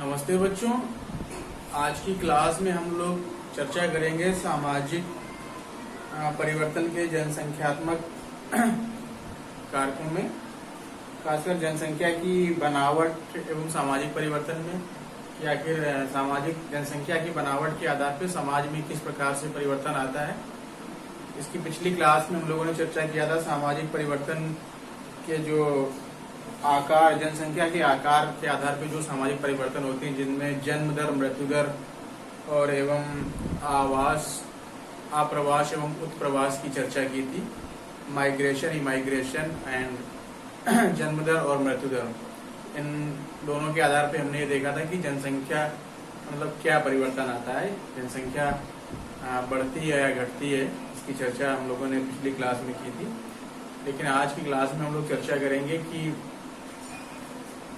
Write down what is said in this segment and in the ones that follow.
नमस्ते बच्चों। आज की क्लास में हम लोग चर्चा करेंगे सामाजिक परिवर्तन के जनसंख्यात्मक कारकों में, खासकर जनसंख्या की बनावट एवं सामाजिक परिवर्तन में कि आखिर सामाजिक जनसंख्या की बनावट के आधार पर समाज में किस प्रकार से परिवर्तन आता है। इसकी पिछली क्लास में हम लोगों ने चर्चा किया था सामाजिक परिवर्तन के जो आकार, जनसंख्या के आकार के आधार पर जो सामाजिक परिवर्तन होते हैं, जिनमें जन्म दर, मृत्यु दर और एवं आवास, आप्रवास एवं उत्प्रवास की चर्चा की थी। माइग्रेशन, इमाइग्रेशन एंड जन्म दर और मृत्यु दर, इन दोनों के आधार पर हमने ये देखा था कि जनसंख्या मतलब क्या परिवर्तन आता है, जनसंख्या बढ़ती है या घटती है। इसकी चर्चा हम लोगों ने पिछली क्लास में की थी। लेकिन आज की क्लास में हम लोग चर्चा करेंगे कि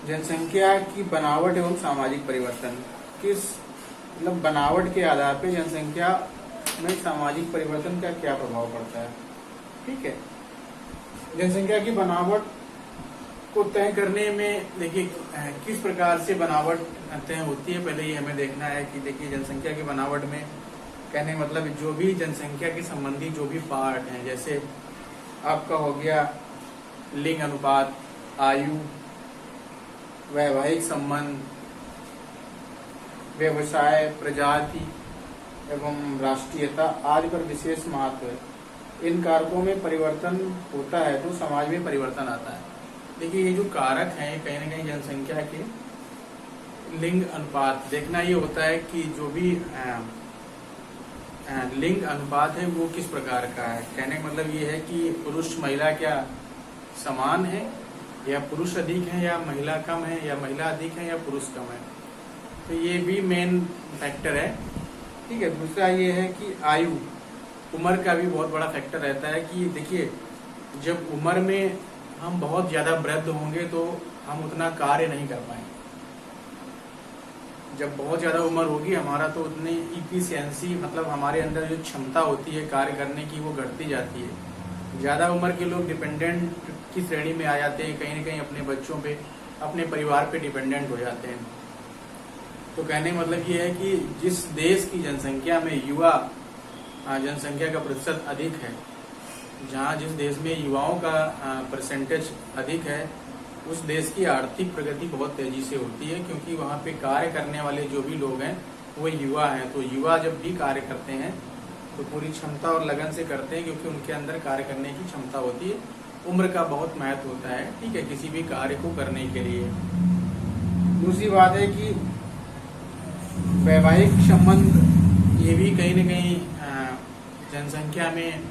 जनसंख्या की बनावट एवं सामाजिक परिवर्तन, किस मतलब बनावट के आधार पर जनसंख्या में सामाजिक परिवर्तन का क्या प्रभाव पड़ता है। ठीक है, जनसंख्या की बनावट को तय करने में देखिए किस प्रकार से बनावट तय होती है, पहले ये हमें देखना है कि देखिए जनसंख्या की बनावट में कहने मतलब जो भी जनसंख्या के संबंधी जो भी पार्ट हैं, जैसे आपका हो गया लिंग अनुपात, आयु, वैवाहिक संबंध, व्यवसाय, प्रजाति एवं राष्ट्रीयता आदि पर विशेष महत्व है। इन कारकों में परिवर्तन होता है तो समाज में परिवर्तन आता है। देखिए ये जो कारक हैं कहीं न कहीं जनसंख्या के लिंग अनुपात देखना ये होता है कि जो भी लिंग अनुपात है वो किस प्रकार का है। कहने का मतलब ये है कि पुरुष महिला क्या समान है, या पुरुष अधिक है या महिला कम है, या महिला अधिक है या पुरुष कम है। तो ये भी मेन फैक्टर है। ठीक है, दूसरा ये है कि आयु, उम्र का भी बहुत बड़ा फैक्टर रहता है कि देखिए जब उम्र में हम बहुत ज्यादा वृद्ध होंगे तो हम उतना कार्य नहीं कर पाएंगे। जब बहुत ज्यादा उम्र होगी हमारा तो उतनी इफिशियंसी मतलब हमारे अंदर जो क्षमता होती है कार्य करने की वो घटती जाती है। ज्यादा उम्र के लोग डिपेंडेंट की श्रेणी में आ जाते हैं, कहीं न कहीं अपने बच्चों पे, अपने परिवार पे डिपेंडेंट हो जाते हैं। तो कहने का मतलब ये है कि जिस देश की जनसंख्या में युवा जनसंख्या का प्रतिशत अधिक है, जहाँ जिस देश में युवाओं का परसेंटेज अधिक है, उस देश की आर्थिक प्रगति बहुत तेजी से होती है, क्योंकि वहाँ पे कार्य करने वाले जो भी लोग हैं वो युवा हैं। तो युवा जब भी कार्य करते हैं तो पूरी क्षमता और लगन से करते हैं, क्योंकि उनके अंदर कार्य करने की क्षमता होती है। उम्र का बहुत महत्व होता है, ठीक है, किसी भी कार्य को करने के लिए। दूसरी बात है कि वैवाहिक संबंध, ये भी कहीं न कहीं जनसंख्या में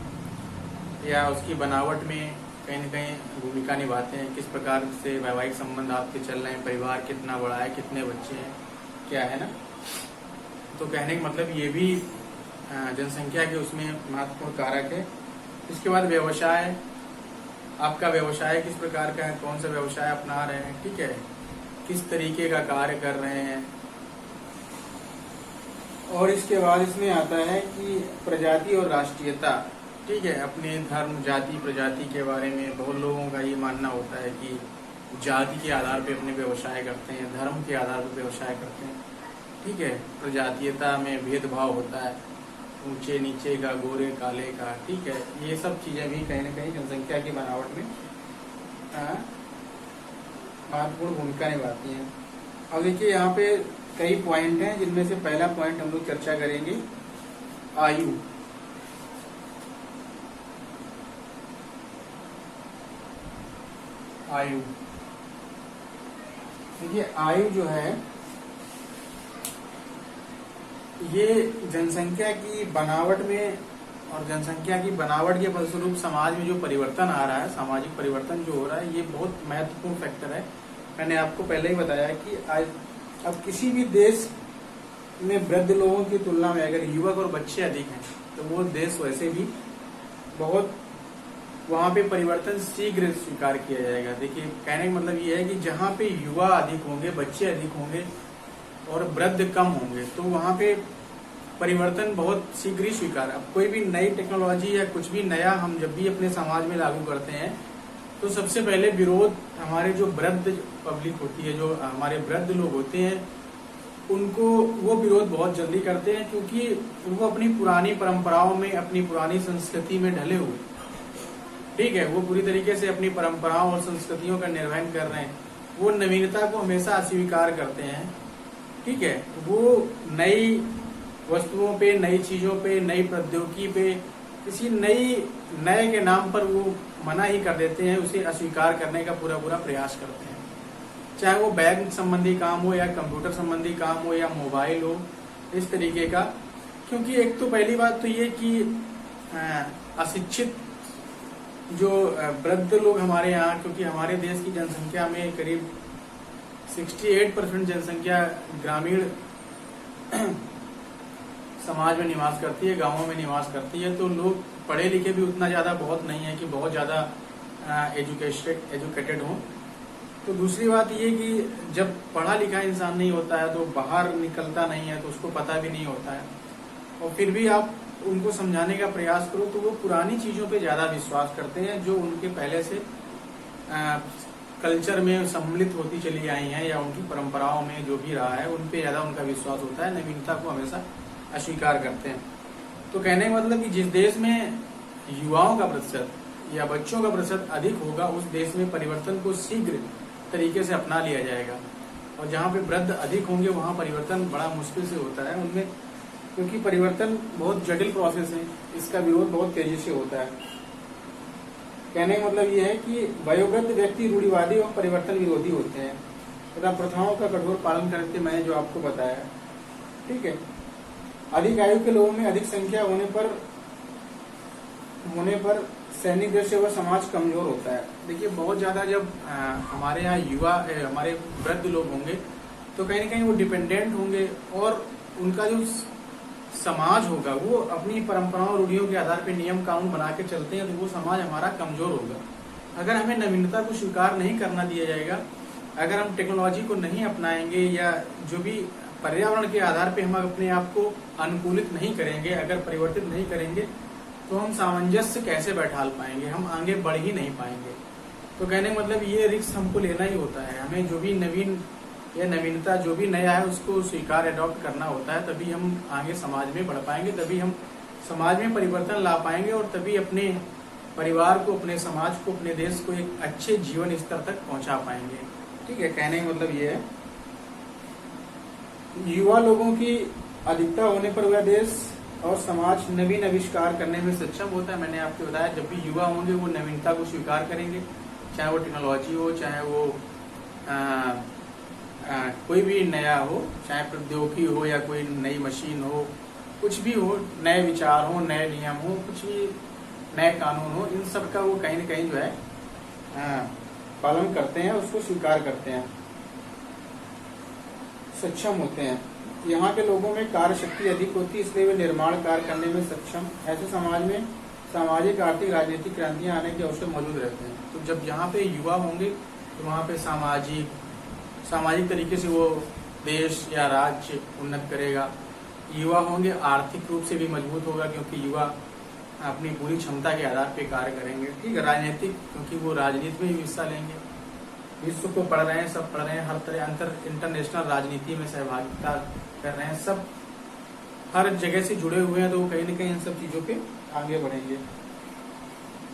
या उसकी बनावट में कहीं न कहीं भूमिका निभाते हैं। किस प्रकार से वैवाहिक संबंध आपके चल रहे हैं, परिवार कितना बड़ा है, कितने बच्चे हैं, क्या है ना। तो कहने का मतलब ये भी जनसंख्या के उसमें महत्वपूर्ण कारक है। इसके बाद व्यवसाय, आपका व्यवसाय किस प्रकार का है, कौन सा व्यवसाय अपना रहे हैं, ठीक है, किस तरीके का कार्य कर रहे हैं। और इसके बाद इसमें आता है कि प्रजाति और राष्ट्रीयता, ठीक है, अपने धर्म, जाति, प्रजाति के बारे में बहुत लोगों का ये मानना होता है कि जाति के आधार पे अपने व्यवसाय करते हैं, धर्म के आधार पर व्यवसाय करते हैं। ठीक है, प्रजातीयता में भेदभाव होता है, ऊंचे नीचे का, गोरे काले का, ठीक है, ये सब चीजें भी कहीं न कहीं जनसंख्या की बनावट में महत्वपूर्ण भूमिका निभाती हैं। अब देखिए यहाँ पे कई पॉइंट हैं, जिनमें से पहला पॉइंट हम लोग चर्चा करेंगे आयु। आयु, देखिए आयु जो है ये जनसंख्या की बनावट में, और जनसंख्या की बनावट के फलस्वरूप समाज में जो परिवर्तन आ रहा है, सामाजिक परिवर्तन जो हो रहा है, ये बहुत महत्वपूर्ण फैक्टर है। मैंने आपको पहले ही बताया कि आज अब किसी भी देश में वृद्ध लोगों की तुलना में अगर युवक और बच्चे अधिक हैं तो वो देश वैसे भी बहुत वहाँ पे परिवर्तन शीघ्र स्वीकार किया जाएगा। देखिए कहने का मतलब ये है कि जहाँ पे युवा अधिक होंगे, बच्चे अधिक होंगे और वृद्ध कम होंगे, तो वहाँ पे परिवर्तन बहुत शीघ्र ही स्वीकार। अब कोई भी नई टेक्नोलॉजी या कुछ भी नया हम जब भी अपने समाज में लागू करते हैं तो सबसे पहले विरोध हमारे जो वृद्ध पब्लिक होती है, जो हमारे वृद्ध लोग होते हैं, उनको वो विरोध बहुत जल्दी करते हैं, क्योंकि वो अपनी पुरानी परंपराओं में, अपनी पुरानी संस्कृति में ढले हुए, ठीक है, वो पूरी तरीके से अपनी परंपराओं और संस्कृतियों का निर्वहन कर रहे हैं। वो नवीनता को हमेशा अस्वीकार करते हैं, ठीक है। वो नई वस्तुओं पे, नई चीजों पे, नई प्रौद्योगिकी पे, किसी नए के नाम पर वो मना ही कर देते हैं, उसे अस्वीकार करने का पूरा प्रयास करते हैं। चाहे वो बैंक संबंधी काम हो या कंप्यूटर संबंधी काम हो या मोबाइल हो, इस तरीके का। क्योंकि एक तो पहली बात तो ये कि अशिक्षित जो वृद्ध लोग हमारे यहाँ, क्योंकि हमारे देश की जनसंख्या में करीब 68% जनसंख्या ग्रामीण समाज में निवास करती है, गांवों में निवास करती है, तो लोग पढ़े लिखे भी उतना ज्यादा बहुत नहीं है कि बहुत ज्यादा एजुकेटेड हों। तो दूसरी बात ये कि जब पढ़ा लिखा इंसान नहीं होता है तो बाहर निकलता नहीं है, तो उसको पता भी नहीं होता है, और फिर भी आप उनको समझाने का प्रयास करो तो वो पुरानी चीजों पे ज्यादा विश्वास करते हैं, जो उनके पहले से कल्चर में सम्मिलित होती चली आई हैं, या उनकी परंपराओं में जो भी रहा है उन पे ज्यादा उनका विश्वास होता है, नवीनता को हमेशा अस्वीकार करते हैं। तो कहने का मतलब कि जिस देश में युवाओं का प्रतिशत या बच्चों का प्रतिशत अधिक होगा, उस देश में परिवर्तन को शीघ्र तरीके से अपना लिया जाएगा, और जहाँ पे वृद्ध अधिक होंगे वहाँ परिवर्तन बड़ा मुश्किल से होता है उनमें, क्योंकि परिवर्तन बहुत जटिल प्रोसेस है, इसका विरोध बहुत तेजी से होता है। कहने का मतलब यह है कि वयोवृद्ध व्यक्ति रूढ़िवादी और परिवर्तन विरोधी होते हैं तथा प्रथाओं का कठोर पालन करते, मैंने जो आपको बताया, ठीक है। अधिक आयु के लोगों में अधिक संख्या होने पर सैनिक दृष्टि व समाज कमजोर होता है। देखिए, बहुत ज्यादा जब हमारे यहाँ युवा, हमारे वृद्ध लोग होंगे तो कहीं न कहीं वो डिपेंडेंट होंगे, और उनका जो समाज होगा वो अपनी परंपराओं रूढ़ियों के आधार पर नियम कानून बना के चलते हैं, तो वो समाज हमारा कमजोर होगा। अगर हमें नवीनता को स्वीकार नहीं करना दिया जाएगा, अगर हम टेक्नोलॉजी को नहीं अपनाएंगे, या जो भी पर्यावरण के आधार पे हम अपने आप को अनुकूलित नहीं करेंगे, अगर परिवर्तित नहीं करेंगे, तो हम सामंजस्य कैसे बैठाल पाएंगे, हम आगे बढ़ ही नहीं पाएंगे। तो कहने का मतलब ये रिस्क हमको लेना ही होता है, हमें जो भी नवीन या नवीनता जो भी नया है उसको स्वीकार एडॉप्ट करना होता है, तभी हम आगे समाज में बढ़ पाएंगे, तभी हम समाज में परिवर्तन ला पाएंगे, और तभी अपने परिवार को, अपने समाज को, अपने देश को एक अच्छे जीवन स्तर तक पहुंचा पाएंगे, ठीक है। कहने का मतलब ये है, युवा लोगों की अधिकता होने पर वह देश और समाज नवीन आविष्कार करने में सक्षम होता है। मैंने आपको बताया, जब भी युवा होंगे वो नवीनता को स्वीकार करेंगे, चाहे वो टेक्नोलॉजी हो, चाहे वो कोई भी नया हो, चाहे प्रौद्योगिकी हो या कोई नई मशीन हो, कुछ भी हो, नए विचार हो, नए नियम हो, कुछ भी नए कानून हो, इन सब का वो कहीं न कहीं जो है पालन करते हैं, उसको स्वीकार करते हैं, सक्षम होते हैं। यहाँ के लोगों में कार्य शक्ति अधिक होती है, इसलिए वे निर्माण कार्य करने में सक्षम। ऐसे समाज में सामाजिक, आर्थिक, राजनीतिक क्रांतियां आने के अवसर मौजूद रहते हैं। तो जब यहाँ पे युवा होंगे तो वहाँ पे सामाजिक तरीके से वो देश या राज्य उन्नत करेगा। युवा होंगे, आर्थिक रूप से भी मजबूत होगा, क्योंकि युवा अपनी पूरी क्षमता के आधार पे कार्य करेंगे, ठीक है। राजनीतिक, क्योंकि वो राजनीति में भी हिस्सा लेंगे, विश्व को पढ़ रहे हैं, सब पढ़ रहे हैं, हर तरह इंटरनेशनल राजनीति में सहभागिता कर रहे हैं, सब हर जगह से जुड़े हुए हैं, तो वो कहीं न कहीं इन सब चीजों पे आगे बढ़ेंगे।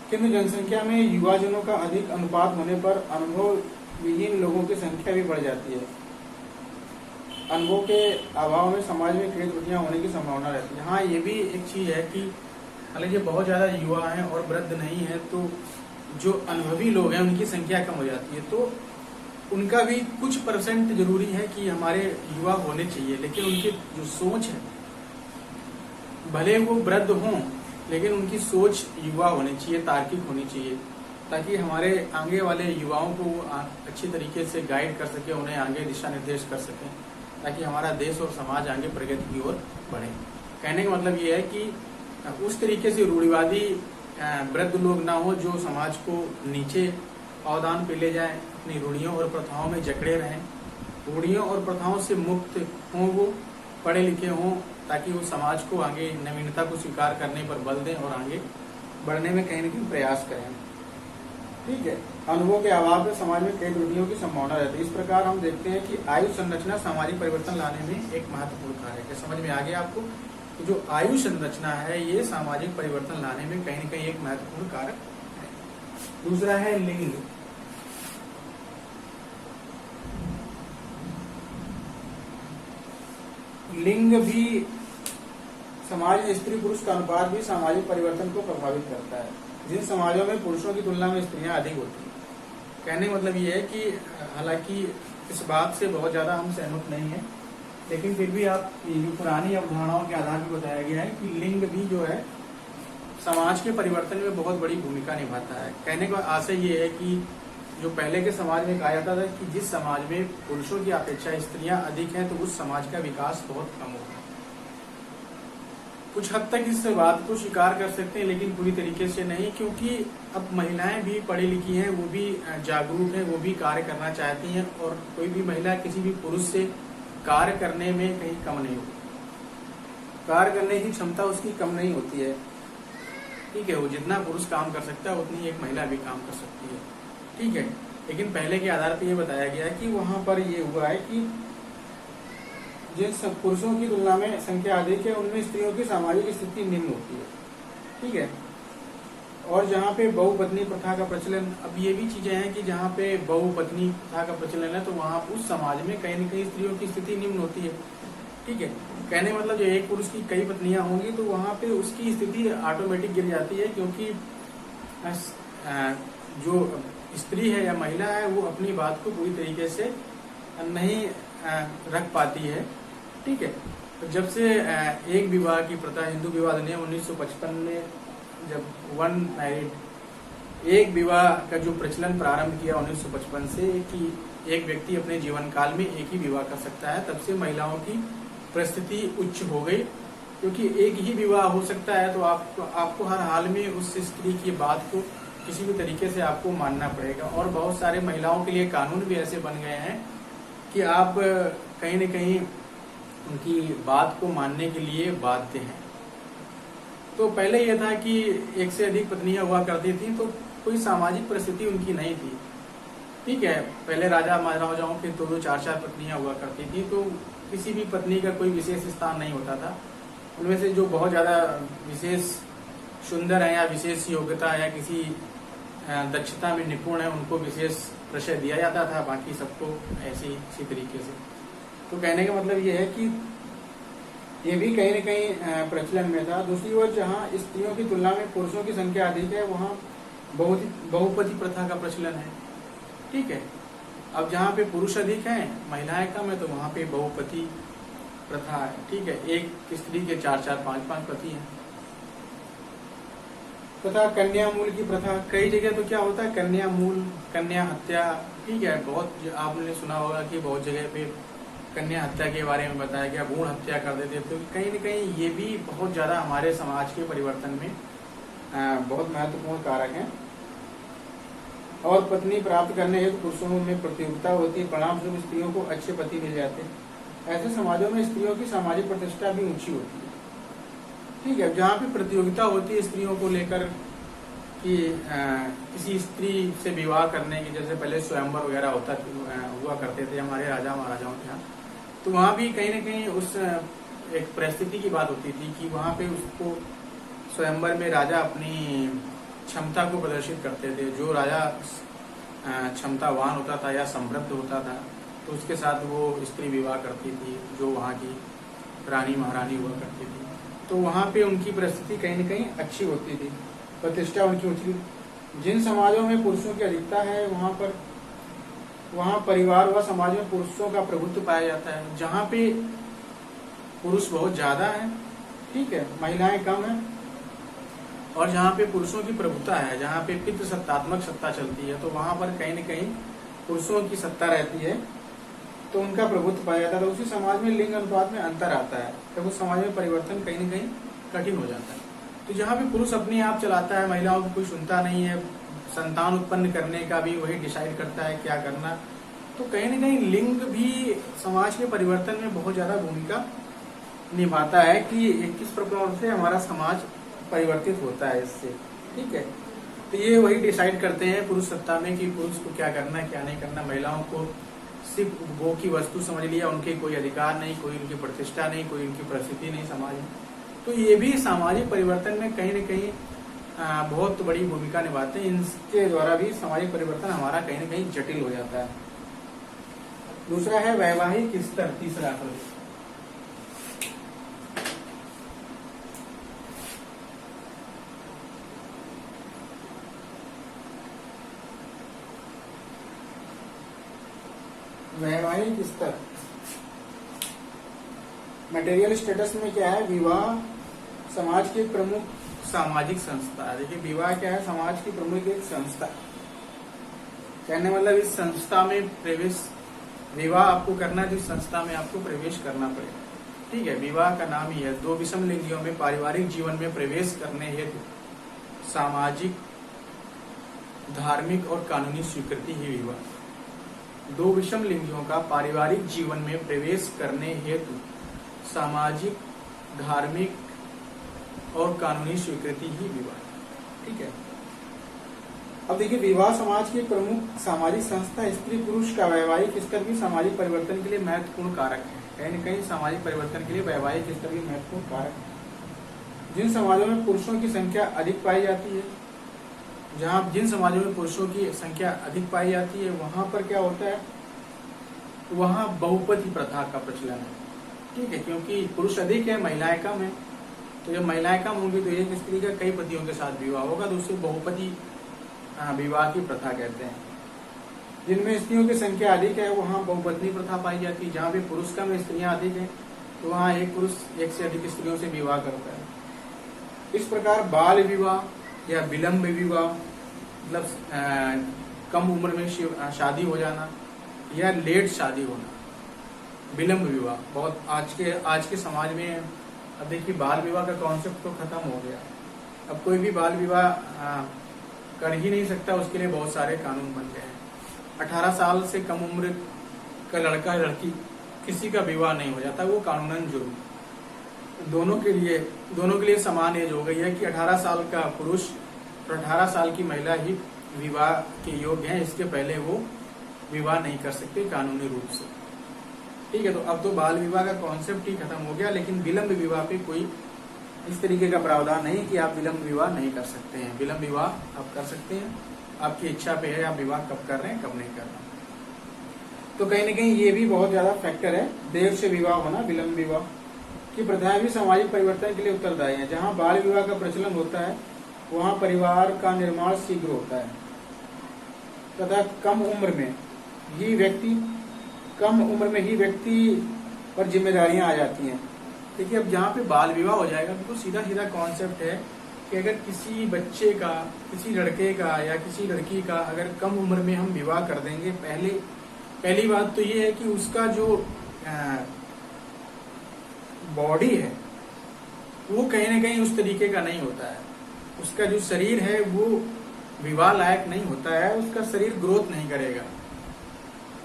किंतु जनसंख्या में युवाजनों का अधिक अनुपात होने पर अनुभव विहीन लोगों की संख्या भी बढ़ जाती है। अनुभव के अभाव में समाज में कई त्रुटियां होने की संभावना रहती है। हाँ, ये भी एक चीज है कि हालांकि बहुत ज्यादा युवा हैं और वृद्ध नहीं है, तो जो अनुभवी लोग हैं उनकी संख्या कम हो जाती है, तो उनका भी कुछ परसेंट जरूरी है कि हमारे युवा होने चाहिए, लेकिन उनकी जो सोच है, भले वो वृद्ध हों, लेकिन उनकी सोच युवा होनी चाहिए, तार्किक होनी चाहिए, ताकि हमारे आगे वाले युवाओं को अच्छी तरीके से गाइड कर सके, उन्हें आगे दिशा निर्देश कर सकें, ताकि हमारा देश और समाज आगे प्रगति की ओर बढ़े। कहने का मतलब ये है कि उस तरीके से रूढ़िवादी वृद्ध लोग ना हो जो समाज को नीचे अवदान पे ले जाए, अपनी रूढ़ियों और प्रथाओं में जकड़े रहें, रूढ़ियों और प्रथाओं से मुक्त हों, वो पढ़े लिखे हों, ताकि वो समाज को आगे नवीनता को स्वीकार करने पर बल दें और आगे बढ़ने में कहीं न कहीं प्रयास करें। ठीक है। अनुभव के अभाव में समाज में कई त्रुटियों की संभावना रहती है। इस प्रकार हम देखते हैं कि आयु संरचना सामाजिक परिवर्तन लाने में एक महत्वपूर्ण कार्य है। समझ में आ गया आपको? तो जो आयु संरचना है ये सामाजिक परिवर्तन लाने में कहीं न कहीं एक महत्वपूर्ण कारक है। दूसरा है लिंग। लिंग भी समाज में स्त्री पुरुष का अनुपात भी सामाजिक परिवर्तन को प्रभावित करता है। जिन समाजों में पुरुषों की तुलना में स्त्रियां अधिक होती हैं, कहने का मतलब ये है कि हालांकि इस बात से बहुत ज्यादा हम सहमत नहीं है, लेकिन फिर भी आप जो पुरानी अवधारणाओं के आधार पर बताया गया है कि लिंग भी जो है समाज के परिवर्तन में बहुत बड़ी भूमिका निभाता है। कहने का आशय ये है कि जो पहले के समाज में कहा जाता था कि जिस समाज में पुरुषों की अपेक्षा स्त्रियां अधिक हैं तो उस समाज का विकास बहुत कम होगा। कुछ हद तक इस बात को स्वीकार कर सकते हैं, लेकिन पूरी तरीके से नहीं, क्योंकि अब महिलाएं भी पढ़ी लिखी हैं, वो भी जागरूक हैं, वो भी कार्य करना चाहती हैं और कोई भी महिला किसी भी पुरुष से कार्य करने में कहीं कम नहीं होती। कार्य करने की क्षमता उसकी कम नहीं होती है, ठीक है। वो जितना पुरुष काम कर सकता है उतनी एक महिला भी काम कर सकती है, ठीक है। लेकिन पहले के आधार पर यह बताया गया है कि वहां पर ये हुआ है कि जिन पुरुषों की तुलना में संख्या अधिक है उनमें स्त्रियों की सामाजिक स्थिति निम्न होती है, ठीक है। और जहाँ पे बहुपत्नी प्रथा का प्रचलन, अब ये भी चीजें हैं कि जहाँ पे बहुपत्नी प्रथा का प्रचलन है तो वहाँ उस समाज में कहीं न कहीं स्त्रियों की स्थिति निम्न होती है, ठीक है। कहने मतलब जो एक पुरुष की कई पत्नियां होंगी तो वहाँ पे उसकी स्थिति ऑटोमेटिक गिर जाती है, क्योंकि जो स्त्री है या महिला है वो अपनी बात को पूरी तरीके से नहीं रख पाती है, ठीक है। तो जब से एक विवाह की प्रथा हिंदू विवाह अधिनियम 1955 में जब वन मैरिड एक विवाह का जो प्रचलन प्रारंभ किया 1955 से कि एक व्यक्ति अपने जीवन काल में एक ही विवाह कर सकता है, तब से महिलाओं की परिस्थिति उच्च हो गई, क्योंकि एक ही विवाह हो सकता है तो आपको हर हाल में उस स्त्री की बात को किसी भी तरीके से आपको मानना पड़ेगा। और बहुत सारे महिलाओं के लिए कानून भी ऐसे बन गए हैं कि आप कहीं न कहीं उनकी बात को मानने के लिए बाध्य हैं। तो पहले यह था कि एक से अधिक पत्नियां हुआ करती थी तो कोई सामाजिक परिस्थिति उनकी नहीं थी, ठीक है। पहले राजा महाराजाओं के 2-2, 4-4 पत्नियां हुआ करती थी तो किसी भी पत्नी का कोई विशेष स्थान नहीं होता था। उनमें से जो बहुत ज्यादा विशेष सुंदर है या विशेष योग्यता या किसी दक्षता में निपुण है उनको विशेष प्रशय दिया जाता था, बाकी सबको इसी तरीके से। तो कहने का मतलब ये है कि ये भी कहीं न कहीं प्रचलन में था। दूसरी ओर जहाँ स्त्रियों की तुलना में पुरुषों की संख्या अधिक है वहाँ बहुपति प्रथा का प्रचलन है, ठीक है। अब जहाँ पे पुरुष अधिक हैं महिलाएं कम है तो वहाँ पे बहुपति प्रथा है, ठीक है। एक स्त्री के 4-4, 5-5 पति हैं। तथा कन्या मूल की प्रथा, कई जगह तो क्या होता है कन्या मूल, कन्या हत्या, ठीक है। बहुत आपने सुना होगा कि बहुत जगह पे कन्या हत्या के बारे में बताया गया, भ्रूण हत्या कर देते। तो कहीं न कहीं ये भी बहुत ज्यादा हमारे समाज के परिवर्तन में बहुत महत्वपूर्ण कारक है। और पत्नी प्राप्त करने हेतु पुरुषों में प्रतियोगिता होती है, परिणाम स्वरूप स्त्रियों को अच्छे पति मिल जाते हैं। ऐसे समाजों में स्त्रियों की सामाजिक प्रतिष्ठा भी ऊंची होती है, ठीक है। जहाँ पे प्रतियोगिता होती है स्त्रियों को लेकर कि किसी स्त्री से विवाह करने की, जैसे पहले स्वयंवर वगैरह हुआ करते थे हमारे राजा महाराजाओं के यहाँ, तो वहाँ भी कहीं न कहीं उस एक परिस्थिति की बात होती थी कि वहाँ पे उसको स्वयंवर में राजा अपनी क्षमता को प्रदर्शित करते थे। जो राजा क्षमतावान होता था या समृद्ध होता था तो उसके साथ वो स्त्री विवाह करती थी, जो वहाँ की रानी महारानी हुआ करती थी। तो वहाँ पे उनकी परिस्थिति कहीं न कहीं अच्छी होती थी, प्रतिष्ठा उनकी ऊंची। जिन समाजों में पुरुषों की अधिकता है वहाँ परिवार व समाज में पुरुषों का प्रभुत्व पाया जाता है। जहाँ पे पुरुष बहुत ज्यादा है, ठीक है, महिलाएं कम है, और जहाँ पे पुरुषों की प्रभुता है, जहाँ पे पितृसत्तात्मक सत्ता चलती है, तो वहाँ पर कहीं न कहीं पुरुषों की सत्ता रहती है तो उनका प्रभुत्व पाया जाता है। तो उसी समाज में लिंग अनुपात में अंतर आता है, तब उस समाज में परिवर्तन कहीं न कहीं कठिन हो जाता है। तो जहाँ पे पुरुष अपने आप चलाता है, महिलाओं को कोई सुनता नहीं है, संतान उत्पन्न करने का भी वही डिसाइड करता है क्या करना, तो कहीं न कहीं लिंग भी समाज के परिवर्तन में बहुत ज्यादा भूमिका निभाता है कि किस प्रकार से हमारा समाज परिवर्तित होता है इससे, ठीक है। तो ये वही डिसाइड करते हैं पुरुष सत्ता में कि पुरुष को क्या करना क्या नहीं करना। महिलाओं को सिर्फ वो की वस्तु समझ लिया, उनके कोई अधिकार नहीं, कोई उनकी प्रतिष्ठा नहीं, कोई उनकी परिस्थिति नहीं समाज में। तो ये भी सामाजिक परिवर्तन में कहीं न कहीं बहुत बड़ी भूमिका निभाते हैं। इनके द्वारा भी सामाजिक परिवर्तन हमारा कहीं न कहीं जटिल हो जाता है। दूसरा है वैवाहिक स्तर, तीसरा प्रश्न। वैवाहिक स्तर, मटेरियल स्टेटस में क्या है? विवाह समाज की प्रमुख सामाजिक संस्था है। देखिए विवाह क्या है? समाज की प्रमुख एक संस्था। कहने मतलब इस संस्था में प्रवेश, विवाह आपको करना है तो इस संस्था में आपको प्रवेश करना पड़ेगा। ठीक है, विवाह का नाम ही है। दो विषम लिंगियों में पारिवारिक जीवन में प्रवेश करने हेतु सामाजिक, धार्मिक और कानूनी स्वीकृति ही विवाह। दो विषम लिंगियों का पारिवारिक जीवन में प्रवेश करने हेतु सामाजिक, धार्मिक और कानूनी स्वीकृति ही विवाह। ठीक है, अब देखिए विवाह समाज की प्रमुख सामाजिक संस्था, स्त्री पुरुष का वैवाहिक स्तर भी सामाजिक परिवर्तन के लिए महत्वपूर्ण कारक है। कहीं न कहीं सामाजिक परिवर्तन के लिए वैवाहिक स्तर भी महत्वपूर्ण कारक है। जिन समाजों में पुरुषों की संख्या अधिक पाई जाती है, जिन समाजों में पुरुषों की संख्या अधिक पाई जाती है, वहां पर क्या होता है? वहां बहुपति प्रथा का प्रचलन है। ठीक है, क्योंकि पुरुष अधिक है, महिलाएं कम है। तो जब महिलाएं कम होंगी तो एक स्त्री का कई पतियों के साथ विवाह होगा, तो उसे बहुपति विवाह की प्रथा कहते हैं। जिनमें स्त्रियों की संख्या अधिक है वहां बहुपत्नी प्रथा पाई जाती है। जहाँ भी पुरुष कम है, स्त्रियां अधिक है, तो वहाँ एक पुरुष एक से अधिक स्त्रियों से विवाह करता है। इस प्रकार बाल विवाह या विलंब विवाह, मतलब कम उम्र में शादी हो जाना या लेट शादी होना, विलंब विवाह बहुत आज के समाज में। अब देखिए बाल विवाह का कॉन्सेप्ट तो खत्म हो गया। अब कोई भी बाल विवाह कर ही नहीं सकता, उसके लिए बहुत सारे कानून बन गए हैं। 18 साल से कम उम्र का लड़का लड़की किसी का विवाह नहीं हो जाता, वो कानूनन जुर्म। दोनों के लिए समान एज हो गई है कि 18 साल का पुरुष और 18 साल की महिला ही विवाह के योग्य हैं। इसके पहले वो विवाह नहीं कर सकते कानूनी रूप से। ठीक है, तो अब तो बाल विवाह का कॉन्सेप्ट ही खत्म हो गया, लेकिन विलंब विवाह पे कोई इस तरीके का प्रावधान नहीं कि आप विलंब विवाह नहीं कर सकते हैं। विलंब विवाह आप कर सकते हैं, आपकी इच्छा पे है आप विवाह कब कर रहे हैं कब नहीं कर रहे हैं। तो कहीं ना कहीं ये भी बहुत ज्यादा फैक्टर है। देर से विवाह होना, विलंब विवाह की प्रथाएं भी सामाजिक परिवर्तन के लिए उत्तरदायी है। जहाँ बाल विवाह का प्रचलन होता है वहाँ परिवार का निर्माण शीघ्र होता है तथा कम उम्र में ही व्यक्ति पर जिम्मेदारियां आ जाती हैं। देखिए अब जहाँ पे बाल विवाह हो जाएगा तो सीधा सीधा कॉन्सेप्ट है कि अगर किसी बच्चे का, किसी लड़के का या किसी लड़की का अगर कम उम्र में हम विवाह कर देंगे, पहली बात तो ये है कि उसका जो बॉडी है वो कहीं ना कहीं उस तरीके का नहीं होता है। उसका जो शरीर है वो विवाह लायक नहीं होता है, उसका शरीर ग्रोथ नहीं करेगा।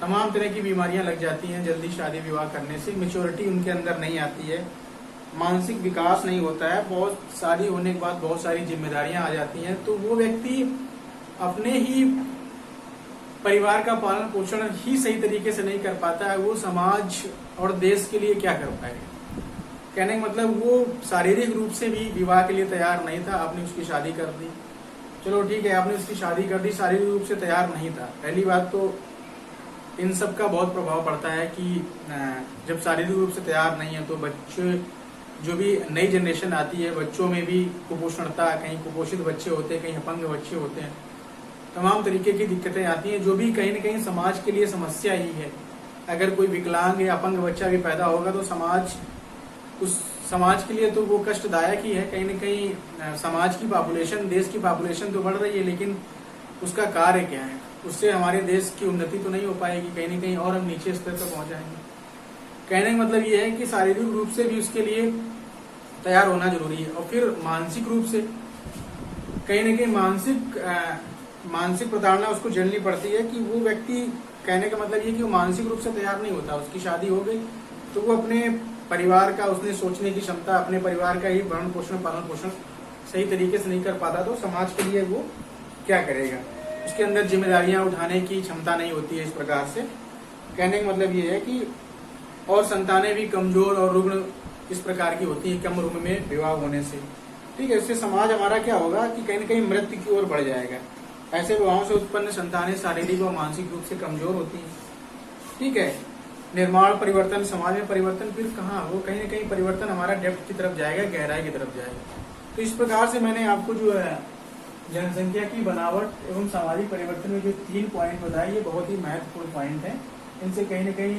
तमाम तरह की बीमारियां लग जाती हैं जल्दी शादी विवाह करने से। मैच्योरिटी उनके अंदर नहीं आती है, मानसिक विकास नहीं होता है। बहुत शादी होने के बाद बहुत सारी जिम्मेदारियां आ जाती हैं, तो वो व्यक्ति अपने ही परिवार का पालन पोषण ही सही तरीके से नहीं कर पाता है। वो समाज और देश के लिए क्या कर पाएगा? कहने का मतलब वो शारीरिक रूप से भी विवाह के लिए तैयार नहीं था, आपने उसकी शादी कर दी। चलो ठीक है, आपने उसकी शादी कर दी, शारीरिक रूप से तैयार नहीं था। पहली बात तो इन सब का बहुत प्रभाव पड़ता है कि जब शारीरिक रूप से तैयार नहीं है तो बच्चे, जो भी नई जनरेशन आती है, बच्चों में भी कुपोषणता, कहीं कुपोषित बच्चे होते हैं, कहीं अपंग बच्चे होते हैं, तमाम तरीके की दिक्कतें आती हैं जो भी कहीं न कहीं समाज के लिए समस्या ही है। अगर कोई विकलांग या अपंग बच्चा भी पैदा होगा तो उस समाज के लिए तो वो कष्टदायक ही है। कहीं न कहीं समाज की पॉपुलेशन, देश की पॉपुलेशन तो बढ़ रही है, लेकिन उसका कार्य क्या है? उससे हमारे देश की उन्नति तो नहीं हो पाएगी, कहीं न कहीं और हम नीचे स्तर पर पहुंच जाएंगे। कहने का मतलब ये है कि शारीरिक रूप से भी उसके लिए तैयार होना जरूरी है, और फिर मानसिक रूप से कहीं न कहीं मानसिक प्रताड़ना उसको झेलनी पड़ती है कि वो व्यक्ति, कहने का मतलब ये कि वो मानसिक रूप से तैयार नहीं होता। उसकी शादी हो गई तो वो अपने परिवार का, उसने सोचने की क्षमता, अपने परिवार का ही भरण पोषण, पालन पोषण सही तरीके से नहीं कर पाता, तो समाज के लिए वो क्या करेगा। उसके अंदर जिम्मेदारियां उठाने की क्षमता नहीं होती है। इस प्रकार से कहने का मतलब ये है कि और संतानें भी कमजोर और रुग्ण इस प्रकार की होती है कम उम्र में विवाह होने से। ठीक है, इससे समाज हमारा क्या होगा कि कहीं न कहीं मृत्यु की ओर बढ़ जाएगा। ऐसे विवाहों से उत्पन्न संतानें शारीरिक और मानसिक रूप से कमजोर होती हैं। ठीक है, निर्माण परिवर्तन, समाज में परिवर्तन फिर कहाँ, वो कहीं न कहीं परिवर्तन हमारा डेप्थ की तरफ जाएगा, गहराई की तरफ जाएगा। तो इस प्रकार से मैंने आपको जो है जनसंख्या की बनावट एवं सामाजिक परिवर्तन में जो 3 पॉइंट बताए, ये बहुत ही महत्वपूर्ण पॉइंट है। इनसे कहीं न कहीं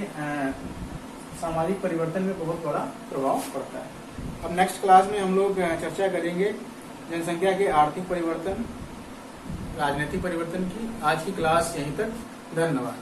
सामाजिक परिवर्तन में बहुत बड़ा प्रभाव पड़ता है। अब नेक्स्ट क्लास में हम लोग चर्चा करेंगे जनसंख्या के आर्थिक परिवर्तन, राजनीतिक परिवर्तन की। आज की क्लास यहीं तक, धन्यवाद।